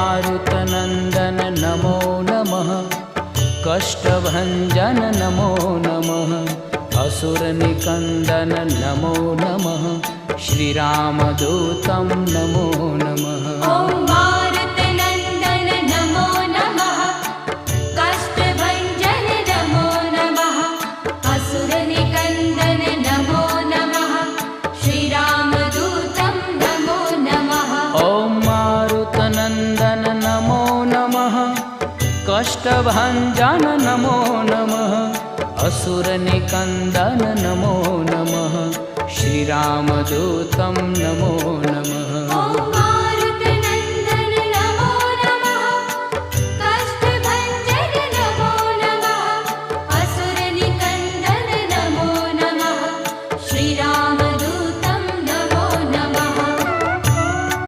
मारुतनन्दन नमो नमः। कष्टभञ्जन नमो नमः। असुरनिकन्दन नमो नमः। श्रीरामदूतं नमो नमः। ॐ मारुतनन्दन नमो नमः। कष्टभञ्जन नमो नमः। असुरनिकन्दन नमो नमः। श्रीरामदूतं नमो नमः। ॐ मारुतनन्दन नमो नमः। कष्टभञ्जन नमो नमः। असुरनिकन्दन नमो नमः। श्रीरामदूतं नमो नमः।